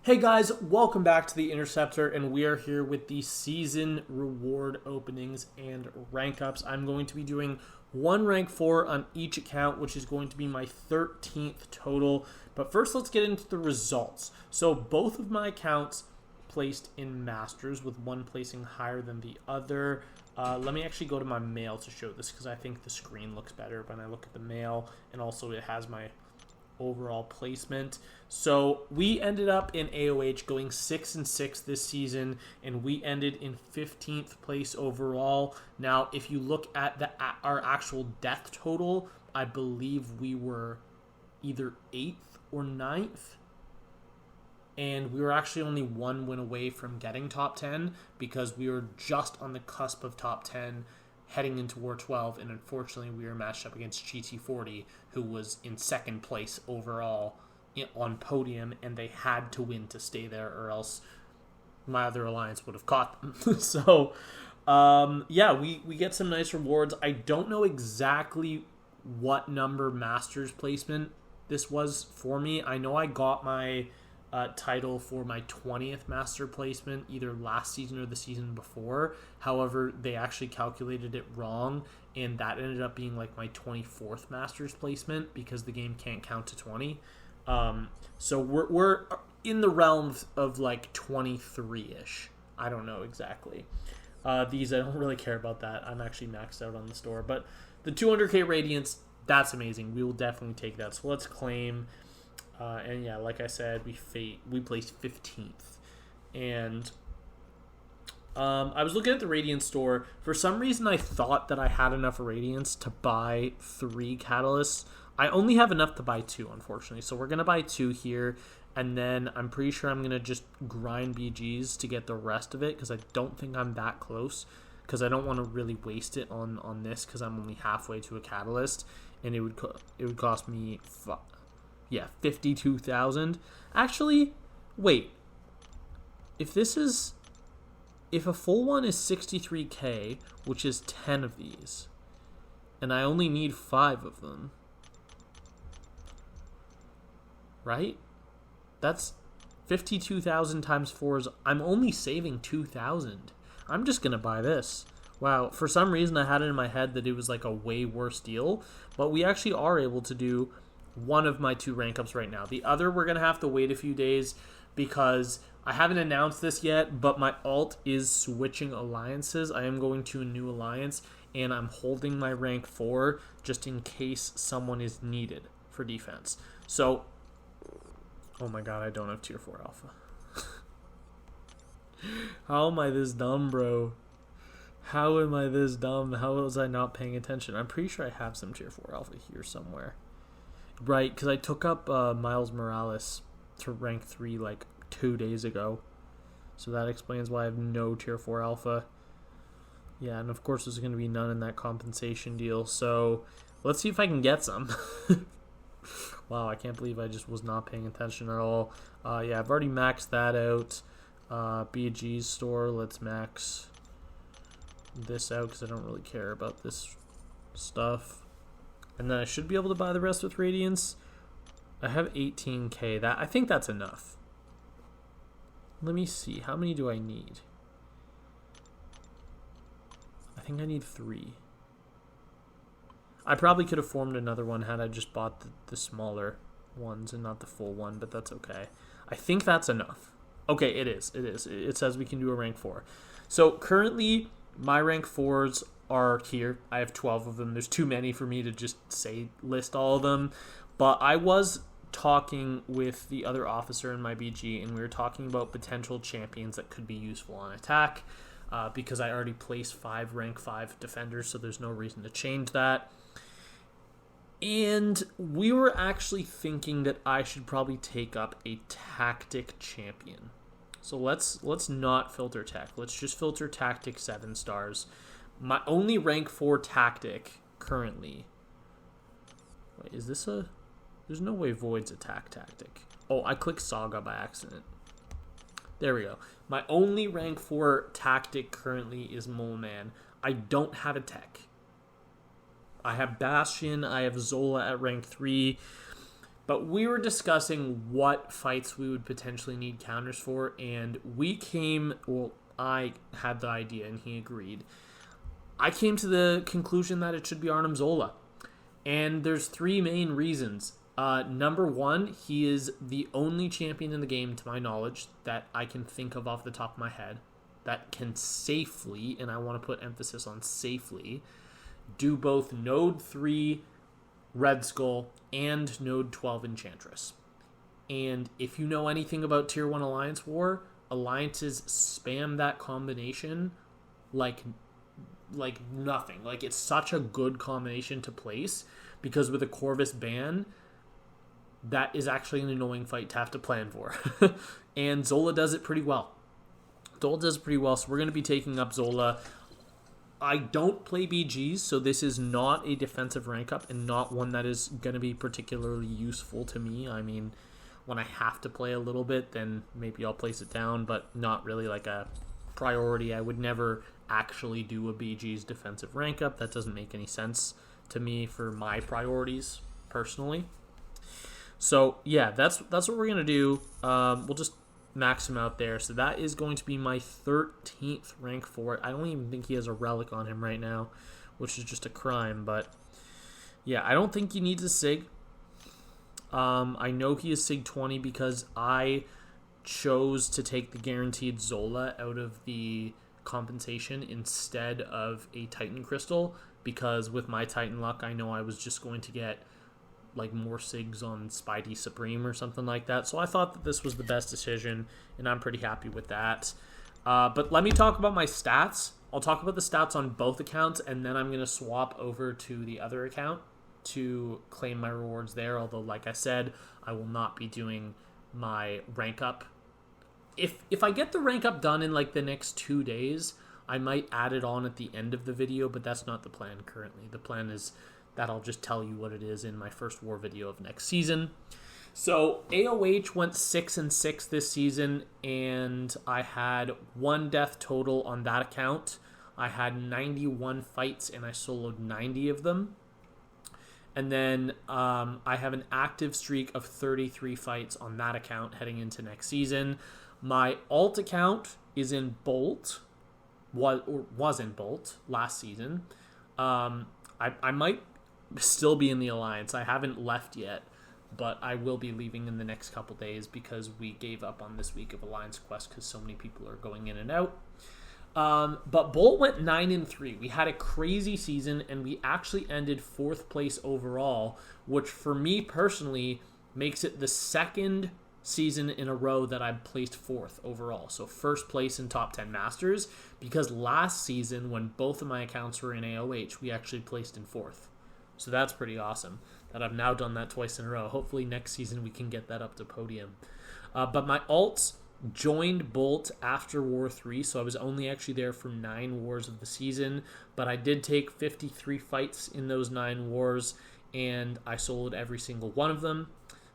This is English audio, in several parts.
Hey guys, welcome back to the Interceptor, and we are here with the season reward openings and rank ups. I'm going to be doing one rank 4 on each account, which is going to be my 13th total. But first, let's get into the results. So both of my accounts placed in Masters, with one placing higher than the other. Let me actually go to my mail to show this, because I think the screen looks better when I look at the mail, and also it has my overall placement. So we ended up in AOH going 6-6 this season, and we ended in 15th place overall. Now, if you look at our actual death total, I believe we were either 8th or 9th. And we were actually only one win away from getting top 10, because we were just on the cusp of top 10 heading into War 12, and unfortunately we were matched up against GT40, who was in second place overall on podium, and they had to win to stay there, or else my other alliance would have caught them. So, we get some nice rewards. I don't know exactly what number Masters placement this was for me. I know I got my title for my 20th master placement either last season or the season before. However, they actually calculated it wrong, and that ended up being like my 24th master's placement, because the game can't count to 20. So we're in the realm of like 23-ish. I don't know exactly. These, I don't really care about that. I'm actually maxed out on the store. But the 200k radiance, that's amazing. We will definitely take that. So let's claim. And yeah, like I said, we placed 15th. And I was looking at the Radiance store. For some reason, I thought that I had enough Radiance to buy 3 Catalysts. I only have enough to buy 2, unfortunately. So we're going to buy 2 here. And then I'm pretty sure I'm going to just grind BGs to get the rest of it, because I don't think I'm that close. Because I don't want to really waste it on this, because I'm only halfway to a Catalyst. And it would cost me 52,000. Actually, wait. If a full one is 63k, which is 10 of these, and I only need 5 of them, right? That's 52,000 times 4 is, I'm only saving 2,000. I'm just gonna buy this. Wow, for some reason I had it in my head that it was like a way worse deal, but we actually are able to do one of my 2 rank ups right now. The other, we're going to have to wait a few days, because I haven't announced this yet, but my alt is switching alliances. I am going to a new alliance, and I'm holding my rank 4 just in case someone is needed for defense. So, oh my god, I don't have tier 4 alpha. How am I this dumb, bro? How am I this dumb? How was I not paying attention? I'm pretty sure I have some tier 4 alpha here somewhere. Right, because I took up Miles Morales to rank 3 like 2 days ago. So that explains why I have no tier 4 alpha. Yeah, and of course there's going to be none in that compensation deal. So let's see if I can get some. Wow, I can't believe I just was not paying attention at all. Yeah, I've already maxed that out. BG's store, let's max this out, because I don't really care about this stuff. And then I should be able to buy the rest with Radiance. I have 18k. I think that's enough. Let me see. How many do I need? I think I need 3. I probably could have formed another one had I just bought the smaller ones and not the full one, but that's okay. I think that's enough. Okay, it is. It is. It says we can do a rank 4. So currently, my rank 4s are here. I have 12 of them. There's too many for me to just list all of them. But I was talking with the other officer in my BG, and we were talking about potential champions that could be useful on attack, because I already placed 5 rank 5 defenders, so there's no reason to change that. And we were actually thinking that I should probably take up a tactic champion. So let's not filter tech. Let's just filter tactic 7 stars. My only rank 4 tactic currently. Wait, is this a... There's no way Void's attack tactic. Oh, I clicked Saga by accident. There we go. My only rank 4 tactic currently is Mole Man. I don't have a tech. I have Bastion. I have Zola at rank 3. But we were discussing what fights we would potentially need counters for, and I had the idea and he agreed. I came to the conclusion that it should be Arnim Zola. And there's 3 main reasons. Number 1, he is the only champion in the game, to my knowledge, that I can think of off the top of my head, that can safely, and I want to put emphasis on safely, do both Node 3 Red Skull and Node 12 Enchantress. And if you know anything about Tier 1 Alliance War, alliances spam that combination like nothing. Like, it's such a good combination to place, because with a Corvus ban, that is actually an annoying fight to have to plan for. And Zola does it pretty well. So we're going to be taking up Zola. I don't play BGs, so this is not a defensive rank up and not one that is going to be particularly useful to me. I mean, when I have to play a little bit, then maybe I'll place it down, but not really like a priority. I would never actually do a BG's defensive rank up. That doesn't make any sense to me for my priorities personally. So yeah, that's what we're gonna do. We'll just max him out there. So that is going to be my 13th rank for it. I don't even think he has a relic on him right now, which is just a crime. But yeah, I don't think he needs a SIG. I know he is SIG 20 because I chose to take the guaranteed Zola out of the compensation instead of a Titan Crystal, because with my Titan luck, I know I was just going to get like more SIGs on Spidey Supreme or something like that. So I thought that this was the best decision, and I'm pretty happy with that. But let me talk about my stats. I'll talk about the stats on both accounts, and then I'm going to swap over to the other account to claim my rewards there. Although, like I said, I will not be doing my rank up. If I get the rank up done in like the next 2 days, I might add it on at the end of the video, but that's not the plan currently. The plan is that I'll just tell you what it is in my first war video of next season. So AOH went 6-6 this season, and I had 1 death total on that account. I had 91 fights, and I soloed 90 of them. And then I have an active streak of 33 fights on that account heading into next season. My alt account is in Bolt, was in Bolt last season. I might still be in the Alliance. I haven't left yet, but I will be leaving in the next couple days because we gave up on this week of Alliance Quest because so many people are going in and out. But Bolt went 9-3. We had a crazy season, and we actually ended 4th place overall, which for me personally makes it the second season in a row that I placed 4th overall. So first place in top 10 Masters, because last season when both of my accounts were in AOH, we actually placed in 4th. So that's pretty awesome that I've now done that twice in a row. Hopefully next season we can get that up to podium. But my alts joined Bolt after War 3, so I was only actually there for 9 wars of the season, but I did take 53 fights in those 9 wars, and I soloed every single one of them.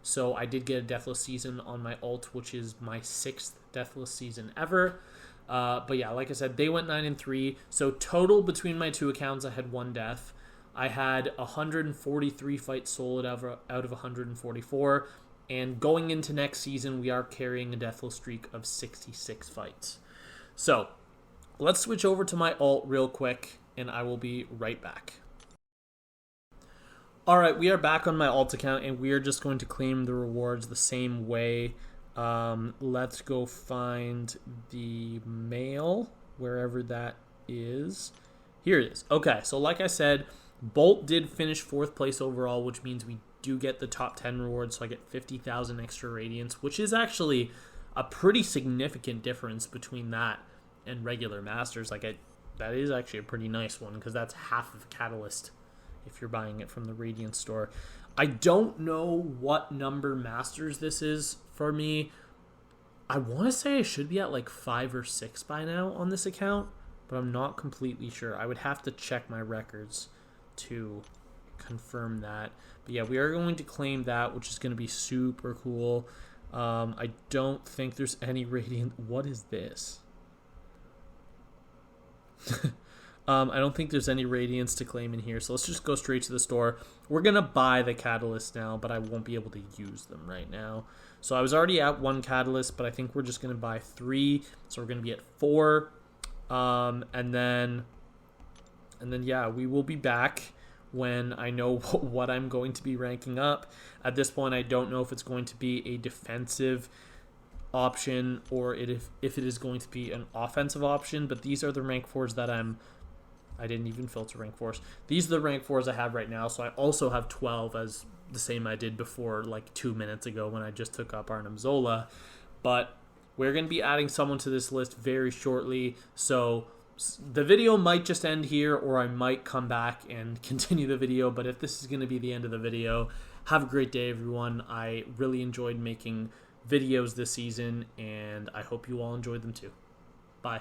So I did get a Deathless season on my alt, which is my 6th Deathless season ever. But yeah, like I said, they went 9-3. So total between my 2 accounts, I had 1 death. I had 143 fights soloed out of 144. And going into next season, we are carrying a Deathless streak of 66 fights. So let's switch over to my alt real quick, and I will be right back. Alright, we are back on my alt account, and we are just going to claim the rewards the same way. Let's go find the mail, wherever that is. Here it is. Okay, so like I said, Bolt did finish 4th place overall, which means we do get the top 10 rewards, so I get 50,000 extra Radiance, which is actually a pretty significant difference between that and regular Masters. That is actually a pretty nice one, because that's half of Catalyst if you're buying it from the Radiant store. I don't know what number Masters this is for me. I want to say I should be at like 5 or 6 by now on this account, but I'm not completely sure. I would have to check my records to confirm that. But yeah, we are going to claim that, which is going to be super cool. I don't think there's any Radiant. What is this? I don't think there's any Radiance to claim in here, so let's just go straight to the store. We're going to buy the Catalyst now, but I won't be able to use them right now. So I was already at 1 Catalyst, but I think we're just going to buy 3. So we're going to be at 4. And then, yeah, we will be back when I know what I'm going to be ranking up. At this point, I don't know if it's going to be a defensive option or if it is going to be an offensive option, but these are the rank 4s that I didn't even filter rank 4s. These are the rank 4s I have right now, so I also have 12 as the same I did before, like 2 minutes ago when I just took up Arnim Zola. But we're going to be adding someone to this list very shortly, so the video might just end here, or I might come back and continue the video, but if this is going to be the end of the video, have a great day, everyone. I really enjoyed making videos this season, and I hope you all enjoyed them too. Bye.